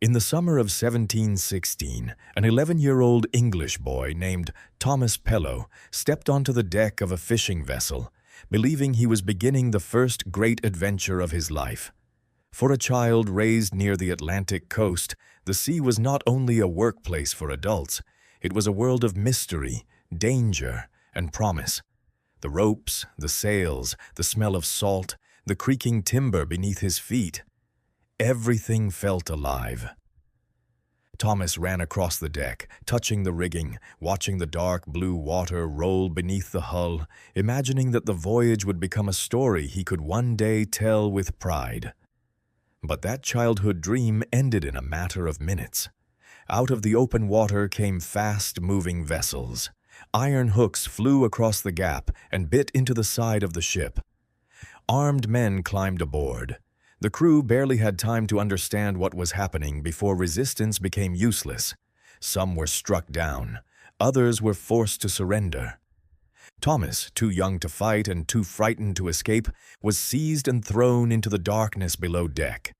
In the summer of 1716, an 11-year-old English boy named Thomas Pellow stepped onto the deck of a fishing vessel, believing he was beginning the first great adventure of his life. For a child raised near the Atlantic coast, the sea was not only a workplace for adults, it was a world of mystery, danger, and promise. The ropes, the sails, the smell of salt, the creaking timber beneath his feet. Everything felt alive. Thomas ran across the deck, touching the rigging, watching the dark blue water roll beneath the hull, imagining that the voyage would become a story he could one day tell with pride. But that childhood dream ended in a matter of minutes. Out of the open water came fast-moving vessels. Iron hooks flew across the gap and bit into the side of the ship. Armed men climbed aboard. The crew barely had time to understand what was happening before resistance became useless. Some were struck down. Others were forced to surrender. Thomas, too young to fight and too frightened to escape, was seized and thrown into the darkness below deck.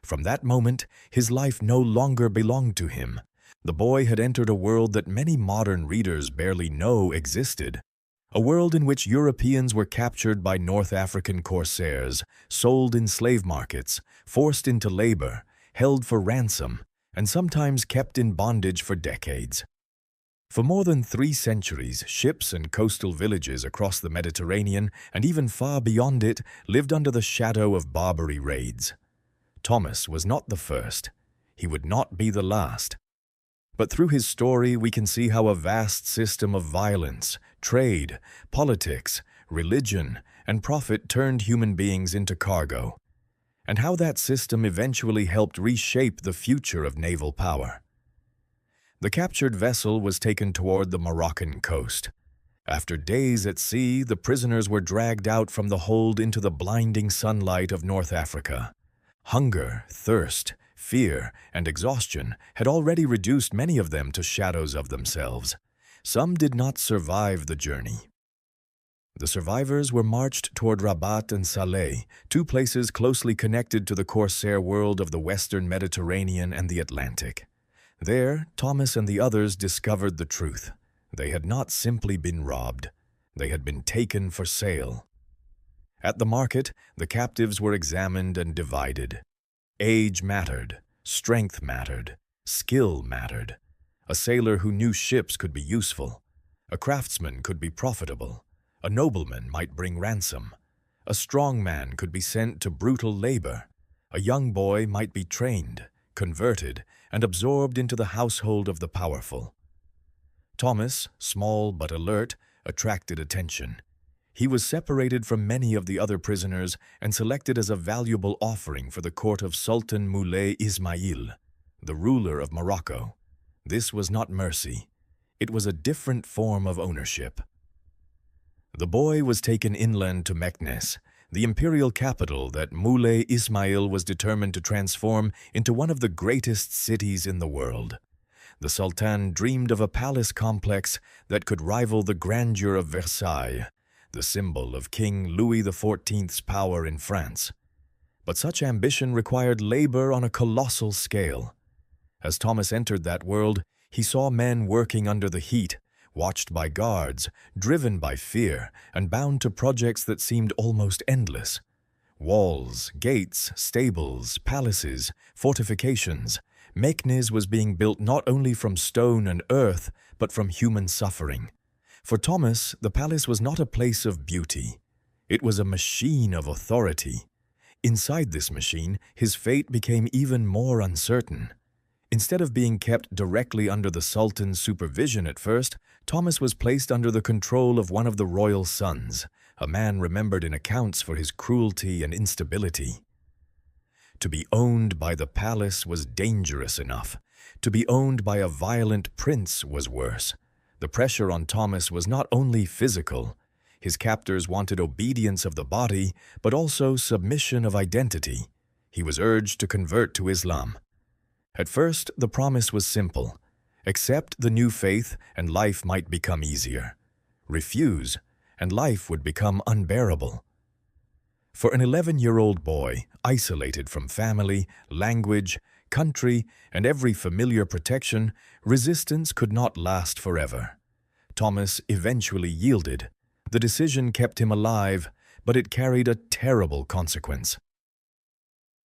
From that moment, his life no longer belonged to him. The boy had entered a world that many modern readers barely know existed. A world in which Europeans were captured by North African corsairs, sold in slave markets, forced into labor, held for ransom, and sometimes kept in bondage for decades. For more than 3 centuries, ships and coastal villages across the Mediterranean, and even far beyond it, lived under the shadow of Barbary raids. Thomas was not the first. He would not be the last. But through his story, we can see how a vast system of violence, trade, politics, religion, and profit turned human beings into cargo, and how that system eventually helped reshape the future of naval power. The captured vessel was taken toward the Moroccan coast. After days at sea, the prisoners were dragged out from the hold into the blinding sunlight of North Africa. Hunger, thirst, fear, and exhaustion had already reduced many of them to shadows of themselves. Some did not survive the journey. The survivors were marched toward Rabat and Salé, 2 places closely connected to the corsair world of the Western Mediterranean and the Atlantic. There, Thomas and the others discovered the truth. They had not simply been robbed. They had been taken for sale. At the market, the captives were examined and divided. Age mattered, strength mattered, skill mattered. A sailor who knew ships could be useful. A craftsman could be profitable. A nobleman might bring ransom. A strong man could be sent to brutal labor. A young boy might be trained, converted, and absorbed into the household of the powerful. Thomas, small but alert, attracted attention. He was separated from many of the other prisoners and selected as a valuable offering for the court of Sultan Moulay Ismail, the ruler of Morocco. This was not mercy. It was a different form of ownership. The boy was taken inland to Meknes, the imperial capital that Moulay Ismail was determined to transform into one of the greatest cities in the world. The Sultan dreamed of a palace complex that could rival the grandeur of Versailles, the symbol of King Louis XIV's power in France. But such ambition required labor on a colossal scale. As Thomas entered that world, he saw men working under the heat, watched by guards, driven by fear, and bound to projects that seemed almost endless. Walls, gates, stables, palaces, fortifications. Meknes was being built not only from stone and earth, but from human suffering. For Thomas, the palace was not a place of beauty. It was a machine of authority. Inside this machine, his fate became even more uncertain. Instead of being kept directly under the Sultan's supervision at first, Thomas was placed under the control of one of the royal sons, a man remembered in accounts for his cruelty and instability. To be owned by the palace was dangerous enough. To be owned by a violent prince was worse. The pressure on Thomas was not only physical. His captors wanted obedience of the body, but also submission of identity. He was urged to convert to Islam. At first, the promise was simple. Accept the new faith and life might become easier. Refuse, and life would become unbearable. For an 11-year-old boy, isolated from family, language, country, and every familiar protection, resistance could not last forever. Thomas eventually yielded. The decision kept him alive, but it carried a terrible consequence.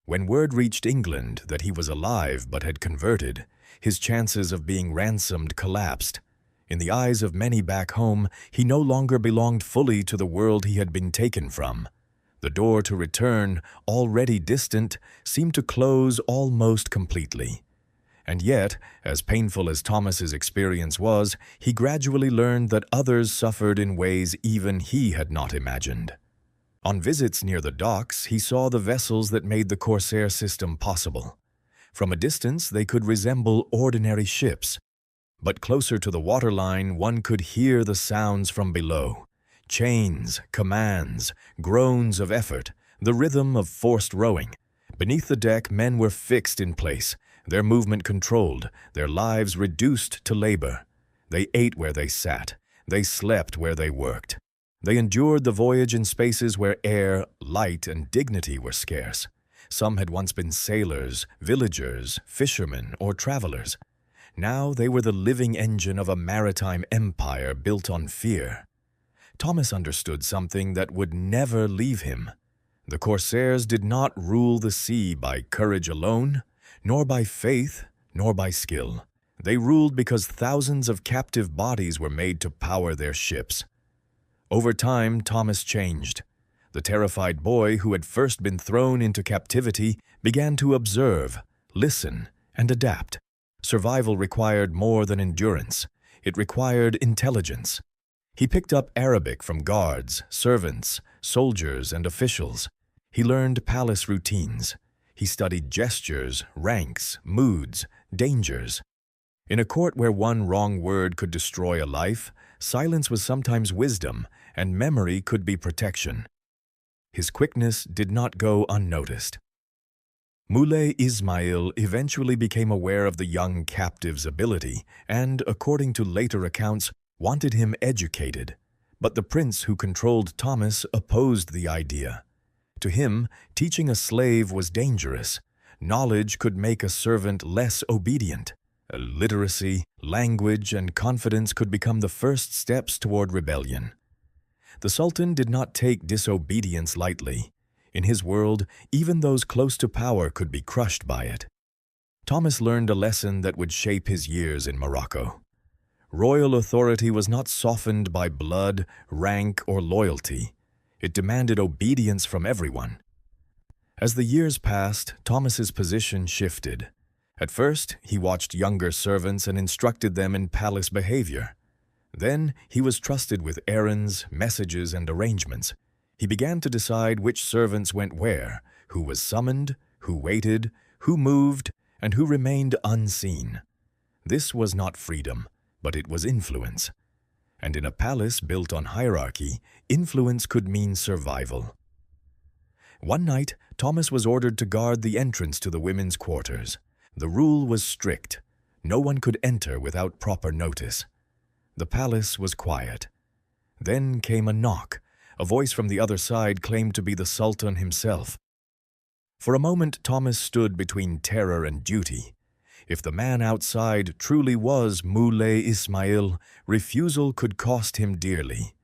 When word reached England that he was alive but had converted, his chances of being ransomed collapsed. In the eyes of many back home, he no longer belonged fully to the world he had been taken from. The door to return, already distant, seemed to close almost completely. And yet, as painful as Thomas's experience was, he gradually learned that others suffered in ways even he had not imagined. On visits near the docks, he saw the vessels that made the corsair system possible. From a distance, they could resemble ordinary ships. But closer to the waterline, one could hear the sounds from below. Chains, commands, groans of effort, the rhythm of forced rowing. Beneath the deck, men were fixed in place, their movement controlled, their lives reduced to labor. They ate where they sat. They slept where they worked. They endured the voyage in spaces where air, light, and dignity were scarce. Some had once been sailors, villagers, fishermen, or travelers. Now they were the living engine of a maritime empire built on fear. Thomas understood something that would never leave him. The corsairs did not rule the sea by courage alone, nor by faith, nor by skill. They ruled because thousands of captive bodies were made to power their ships. Over time, Thomas changed. The terrified boy who had first been thrown into captivity began to observe, listen, and adapt. Survival required more than endurance. It required intelligence. He picked up Arabic from guards, servants, soldiers, and officials. He learned palace routines. He studied gestures, ranks, moods, dangers. In a court where one wrong word could destroy a life, silence was sometimes wisdom, and memory could be protection. His quickness did not go unnoticed. Moulay Ismail eventually became aware of the young captive's ability and, according to later accounts, wanted him educated. But the prince who controlled Thomas opposed the idea. To him, teaching a slave was dangerous. Knowledge could make a servant less obedient. Literacy, language, and confidence could become the first steps toward rebellion. The Sultan did not take disobedience lightly. In his world, even those close to power could be crushed by it. Thomas learned a lesson that would shape his years in Morocco. Royal authority was not softened by blood, rank, or loyalty. It demanded obedience from everyone. As the years passed, Thomas's position shifted. At first, he watched younger servants and instructed them in palace behavior. Then, he was trusted with errands, messages, and arrangements. He began to decide which servants went where, who was summoned, who waited, who moved, and who remained unseen. This was not freedom, but it was influence. And in a palace built on hierarchy, influence could mean survival. One night, Thomas was ordered to guard the entrance to the women's quarters. The rule was strict. No one could enter without proper notice. The palace was quiet. Then came a knock. A voice from the other side claimed to be the Sultan himself. For a moment, Thomas stood between terror and duty. If the man outside truly was Moulay Ismail, refusal could cost him dearly.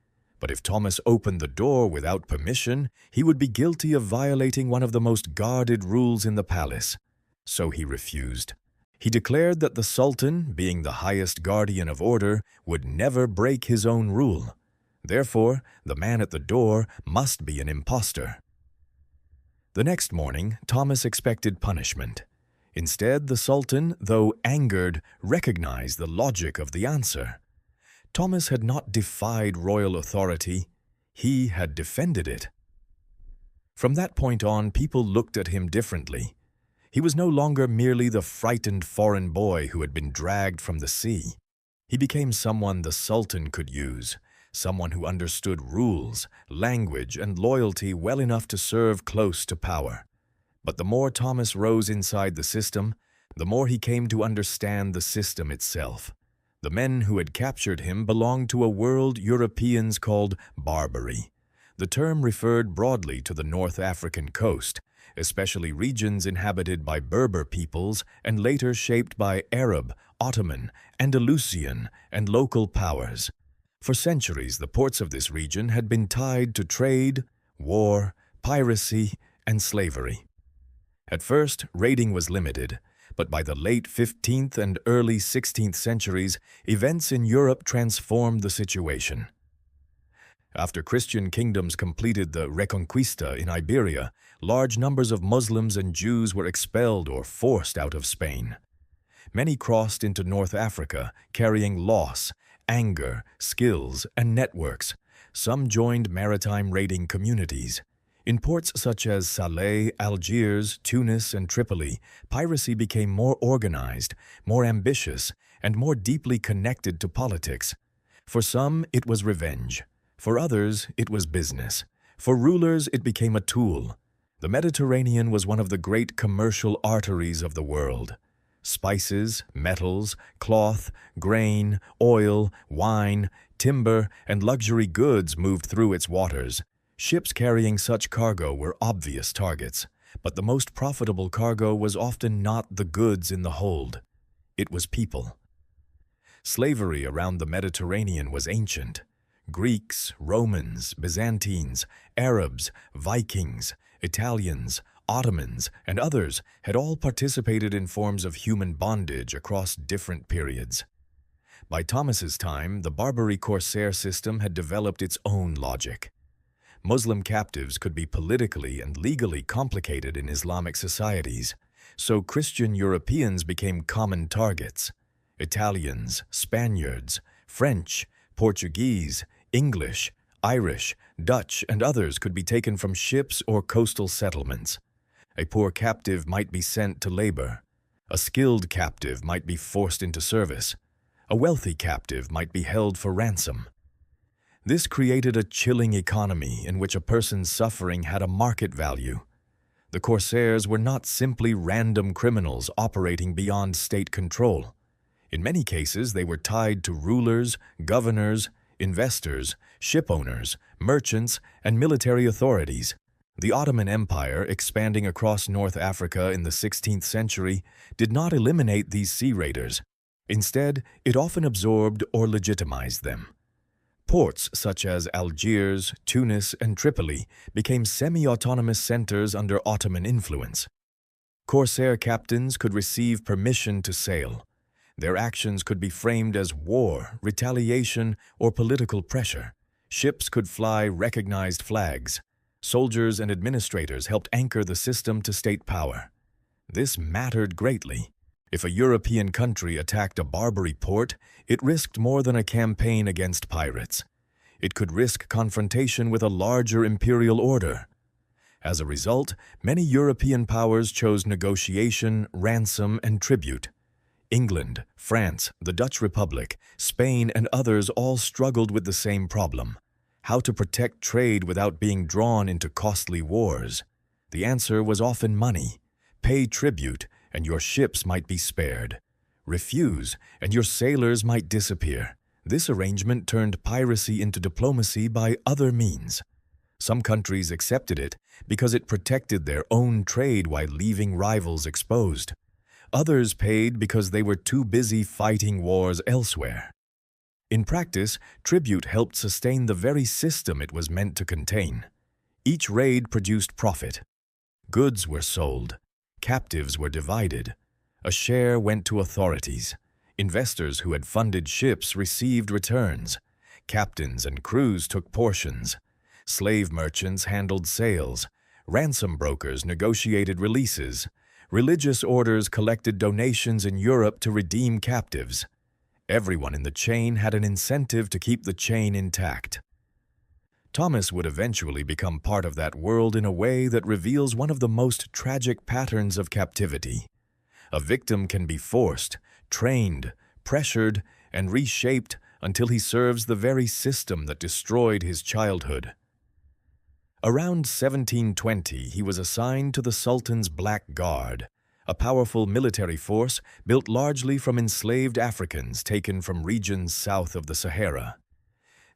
But if Thomas opened the door without permission, he would be guilty of violating one of the most guarded rules in the palace. So he refused. He declared that the Sultan, being the highest guardian of order, would never break his own rule. Therefore, the man at the door must be an impostor. The next morning, Thomas expected punishment. Instead, the Sultan, though angered, recognized the logic of the answer. Thomas had not defied royal authority, he had defended it. From that point on, people looked at him differently. He was no longer merely the frightened foreign boy who had been dragged from the sea. He became someone the Sultan could use, someone who understood rules, language, and loyalty well enough to serve close to power. But the more Thomas rose inside the system, the more he came to understand the system itself. The men who had captured him belonged to a world Europeans called Barbary. The term referred broadly to the North African coast, especially regions inhabited by Berber peoples and later shaped by Arab, Ottoman, Andalusian, and local powers. For centuries, the ports of this region had been tied to trade, war, piracy, and slavery. At first, raiding was limited, but by the late 15th and early 16th centuries, events in Europe transformed the situation. After Christian kingdoms completed the Reconquista in Iberia, large numbers of Muslims and Jews were expelled or forced out of Spain. Many crossed into North Africa, carrying loss, anger, skills, and networks. Some joined maritime raiding communities. In ports such as Salé, Algiers, Tunis, and Tripoli, piracy became more organized, more ambitious, and more deeply connected to politics. For some, it was revenge. For others, it was business. For rulers, it became a tool. The Mediterranean was one of the great commercial arteries of the world. Spices, metals, cloth, grain, oil, wine, timber, and luxury goods moved through its waters. Ships carrying such cargo were obvious targets, but the most profitable cargo was often not the goods in the hold. It was people. Slavery around the Mediterranean was ancient. Greeks, Romans, Byzantines, Arabs, Vikings, Italians, Ottomans, and others had all participated in forms of human bondage across different periods. By Thomas's time, the Barbary corsair system had developed its own logic. Muslim captives could be politically and legally complicated in Islamic societies, so Christian Europeans became common targets. Italians, Spaniards, French, Portuguese, English, Irish, Dutch, and others could be taken from ships or coastal settlements. A poor captive might be sent to labor. A skilled captive might be forced into service. A wealthy captive might be held for ransom. This created a chilling economy in which a person's suffering had a market value. The corsairs were not simply random criminals operating beyond state control. In many cases, they were tied to rulers, governors, investors, shipowners, merchants, and military authorities. The Ottoman Empire, expanding across North Africa in the 16th century, did not eliminate these sea raiders. Instead, it often absorbed or legitimized them. Ports such as Algiers, Tunis, and Tripoli became semi-autonomous centers under Ottoman influence. Corsair captains could receive permission to sail. Their actions could be framed as war, retaliation, or political pressure. Ships could fly recognized flags. Soldiers and administrators helped anchor the system to state power. This mattered greatly. If a European country attacked a Barbary port, it risked more than a campaign against pirates. It could risk confrontation with a larger imperial order. As a result, many European powers chose negotiation, ransom, and tribute. England, France, the Dutch Republic, Spain, and others all struggled with the same problem: how to protect trade without being drawn into costly wars. The answer was often money. Pay tribute, and your ships might be spared. Refuse, and your sailors might disappear. This arrangement turned piracy into diplomacy by other means. Some countries accepted it because it protected their own trade while leaving rivals exposed. Others paid because they were too busy fighting wars elsewhere. In practice, tribute helped sustain the very system it was meant to contain. Each raid produced profit. Goods were sold. Captives were divided. A share went to authorities. Investors who had funded ships received returns. Captains and crews took portions. Slave merchants handled sales. Ransom brokers negotiated releases. Religious orders collected donations in Europe to redeem captives. Everyone in the chain had an incentive to keep the chain intact. Thomas would eventually become part of that world in a way that reveals one of the most tragic patterns of captivity. A victim can be forced, trained, pressured, and reshaped until he serves the very system that destroyed his childhood. Around 1720, he was assigned to the Sultan's Black Guard, a powerful military force built largely from enslaved Africans taken from regions south of the Sahara.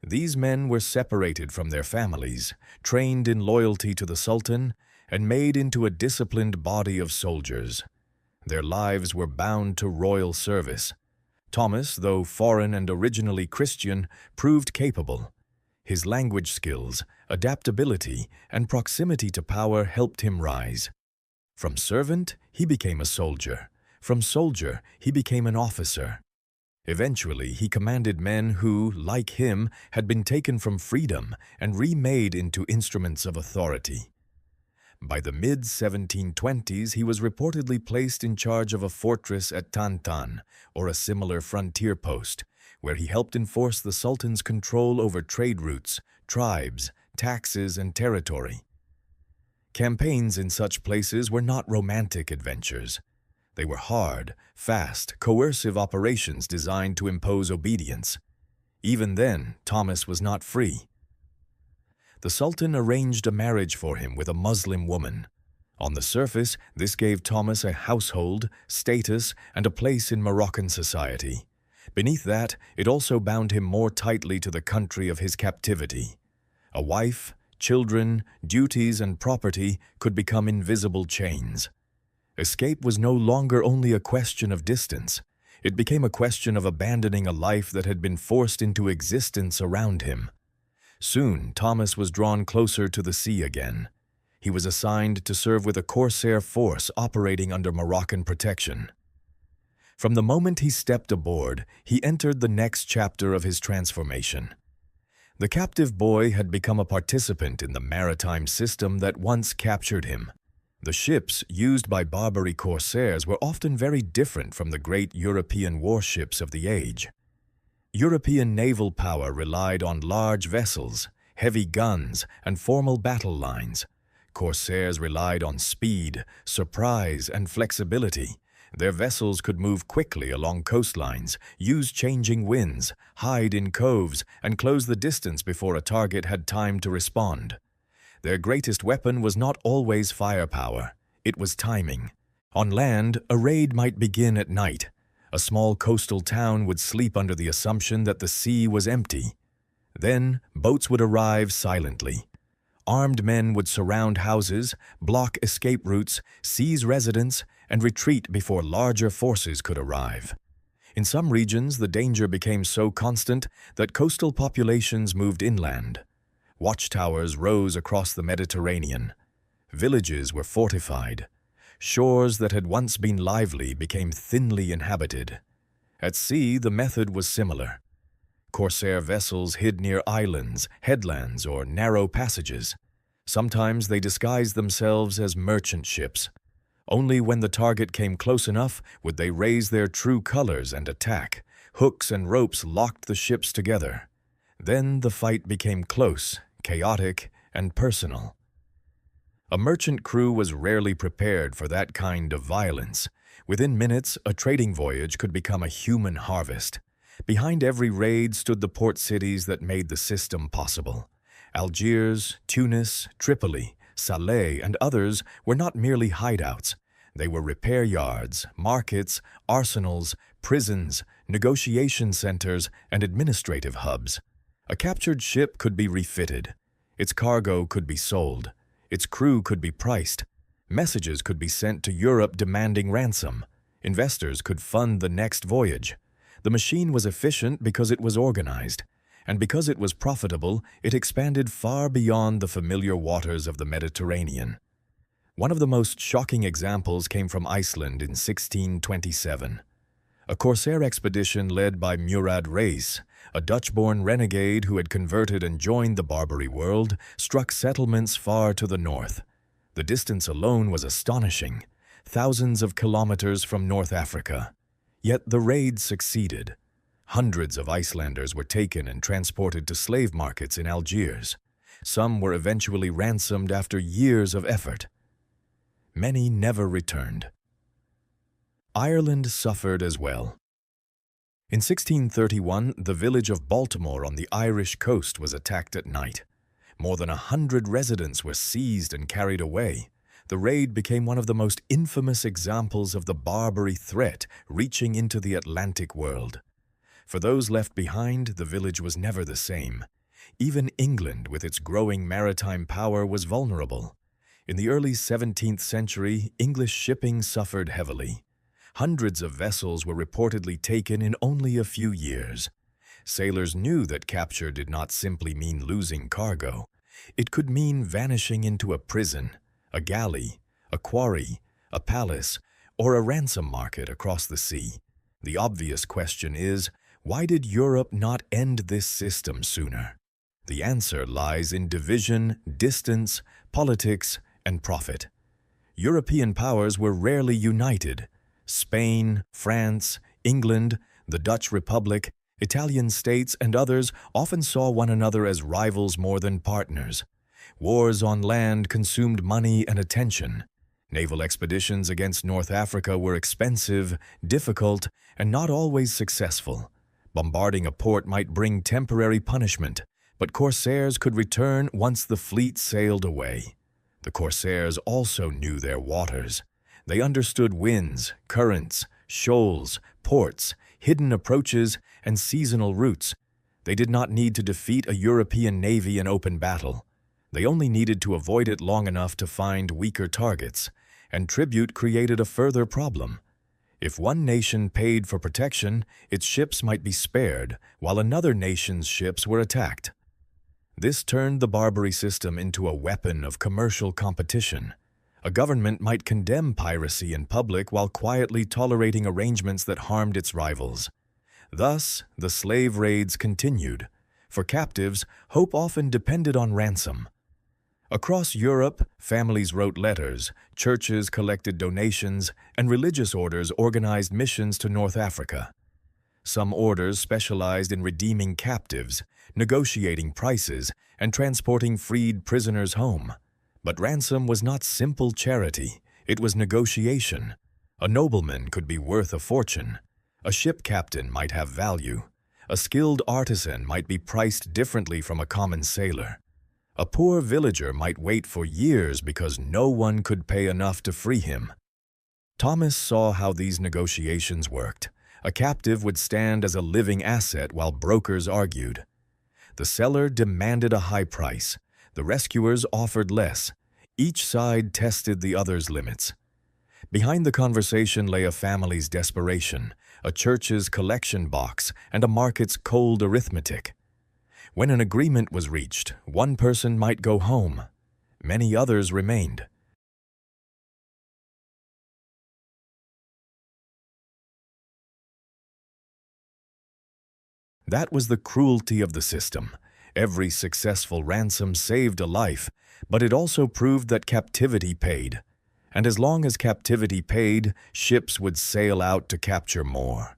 These men were separated from their families, trained in loyalty to the Sultan, and made into a disciplined body of soldiers. Their lives were bound to royal service. Thomas, though foreign and originally Christian, proved capable. His language skills, adaptability, and proximity to power helped him rise. From servant, he became a soldier. From soldier, he became an officer. Eventually, he commanded men who, like him, had been taken from freedom and remade into instruments of authority. By the mid-1720s, he was reportedly placed in charge of a fortress at Tantan, or a similar frontier post, where he helped enforce the Sultan's control over trade routes, tribes, taxes, and territory. Campaigns in such places were not romantic adventures. They were hard, fast, coercive operations designed to impose obedience. Even then, Thomas was not free. The Sultan arranged a marriage for him with a Muslim woman. On the surface, this gave Thomas a household, status, and a place in Moroccan society. Beneath that, it also bound him more tightly to the country of his captivity. A wife, children, duties, and property could become invisible chains. Escape was no longer only a question of distance. It became a question of abandoning a life that had been forced into existence around him. Soon, Thomas was drawn closer to the sea again. He was assigned to serve with a corsair force operating under Moroccan protection. From the moment he stepped aboard, he entered the next chapter of his transformation. The captive boy had become a participant in the maritime system that once captured him. The ships used by Barbary corsairs were often very different from the great European warships of the age. European naval power relied on large vessels, heavy guns, and formal battle lines. Corsairs relied on speed, surprise, and flexibility. Their vessels could move quickly along coastlines, use changing winds, hide in coves, and close the distance before a target had time to respond. Their greatest weapon was not always firepower. It was timing. On land, a raid might begin at night. A small coastal town would sleep under the assumption that the sea was empty. Then, boats would arrive silently. Armed men would surround houses, block escape routes, seize residents, and retreat before larger forces could arrive. In some regions, the danger became so constant that coastal populations moved inland. Watchtowers rose across the Mediterranean. Villages were fortified. Shores that had once been lively became thinly inhabited. At sea, the method was similar. Corsair vessels hid near islands, headlands, or narrow passages. Sometimes they disguised themselves as merchant ships. Only when the target came close enough would they raise their true colors and attack. Hooks and ropes locked the ships together. Then the fight became close, chaotic, and personal. A merchant crew was rarely prepared for that kind of violence. Within minutes, a trading voyage could become a human harvest. Behind every raid stood the port cities that made the system possible. Algiers, Tunis, Tripoli, Salé, and others were not merely hideouts. They were repair yards, markets, arsenals, prisons, negotiation centers, and administrative hubs. A captured ship could be refitted. Its cargo could be sold. Its crew could be priced. Messages could be sent to Europe demanding ransom. Investors could fund the next voyage. The machine was efficient because it was organized, and because it was profitable, it expanded far beyond the familiar waters of the Mediterranean. One of the most shocking examples came from Iceland in 1627. A corsair expedition led by Murad Reis, a Dutch-born renegade who had converted and joined the Barbary world, struck settlements far to the north. The distance alone was astonishing, thousands of kilometers from North Africa. Yet the raid succeeded. Hundreds of Icelanders were taken and transported to slave markets in Algiers. Some were eventually ransomed after years of effort. Many never returned. Ireland suffered as well. In 1631, the village of Baltimore on the Irish coast was attacked at night. More than 100 residents were seized and carried away. The raid became one of the most infamous examples of the Barbary threat reaching into the Atlantic world. For those left behind, the village was never the same. Even England, with its growing maritime power, was vulnerable. In the early 17th century, English shipping suffered heavily. Hundreds of vessels were reportedly taken in only a few years. Sailors knew that capture did not simply mean losing cargo. It could mean vanishing into a prison, a galley, a quarry, a palace, or a ransom market across the sea. The obvious question is, why did Europe not end this system sooner? The answer lies in division, distance, politics, and profit. European powers were rarely united. Spain, France, England, the Dutch Republic, Italian states, and others often saw one another as rivals more than partners. Wars on land consumed money and attention. Naval expeditions against North Africa were expensive, difficult, and not always successful. Bombarding a port might bring temporary punishment, but corsairs could return once the fleet sailed away. The corsairs also knew their waters. They understood winds, currents, shoals, ports, hidden approaches, and seasonal routes. They did not need to defeat a European navy in open battle. They only needed to avoid it long enough to find weaker targets, and tribute created a further problem. If one nation paid for protection, its ships might be spared, while another nation's ships were attacked. This turned the Barbary system into a weapon of commercial competition. A government might condemn piracy in public while quietly tolerating arrangements that harmed its rivals. Thus, the slave raids continued. For captives, hope often depended on ransom. Across Europe, families wrote letters, churches collected donations, and religious orders organized missions to North Africa. Some orders specialized in redeeming captives, negotiating prices, and transporting freed prisoners home. But ransom was not simple charity, it was negotiation. A nobleman could be worth a fortune. A ship captain might have value. A skilled artisan might be priced differently from a common sailor. A poor villager might wait for years because no one could pay enough to free him. Thomas saw how these negotiations worked. A captive would stand as a living asset while brokers argued. The seller demanded a high price. The rescuers offered less. Each side tested the other's limits. Behind the conversation lay a family's desperation, a church's collection box, and a market's cold arithmetic. When an agreement was reached, one person might go home. Many others remained. That was the cruelty of the system. Every successful ransom saved a life, but it also proved that captivity paid. And as long as captivity paid, ships would sail out to capture more.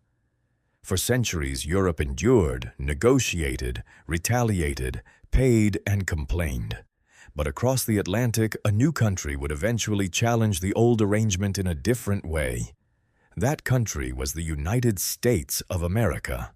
For centuries, Europe endured, negotiated, retaliated, paid, and complained. But across the Atlantic, a new country would eventually challenge the old arrangement in a different way. That country was the United States of America.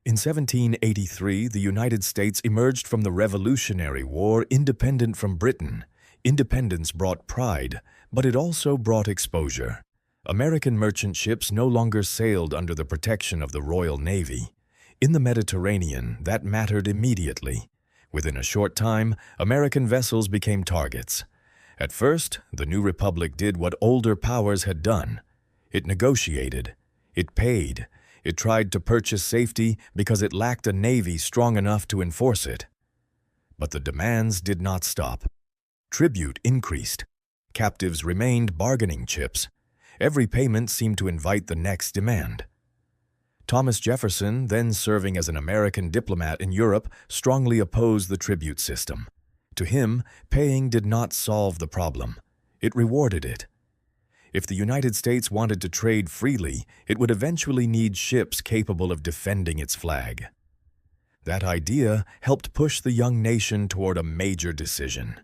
In 1783, the United States emerged from the Revolutionary War independent from Britain. Independence brought pride, but it also brought exposure. American merchant ships no longer sailed under the protection of the Royal Navy. In the Mediterranean, that mattered immediately. Within a short time, American vessels became targets. At first, the new republic did what older powers had done. It negotiated. It paid. It tried to purchase safety because it lacked a navy strong enough to enforce it. But the demands did not stop. Tribute increased. Captives remained bargaining chips. Every payment seemed to invite the next demand. Thomas Jefferson, then serving as an American diplomat in Europe, strongly opposed the tribute system. To him, paying did not solve the problem. It rewarded it. If the United States wanted to trade freely, it would eventually need ships capable of defending its flag. That idea helped push the young nation toward a major decision.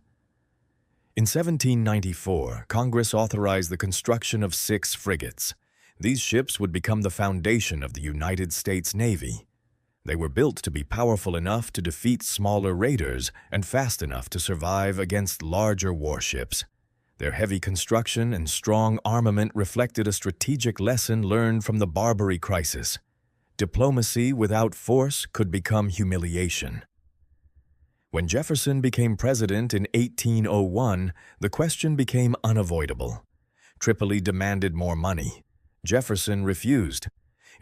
In 1794, Congress authorized the construction of 6 frigates. These ships would become the foundation of the United States Navy. They were built to be powerful enough to defeat smaller raiders and fast enough to survive against larger warships. Their heavy construction and strong armament reflected a strategic lesson learned from the Barbary crisis. Diplomacy without force could become humiliation. When Jefferson became president in 1801, the question became unavoidable. Tripoli demanded more money. Jefferson refused.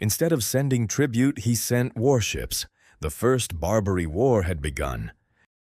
Instead of sending tribute, he sent warships. The First Barbary War had begun.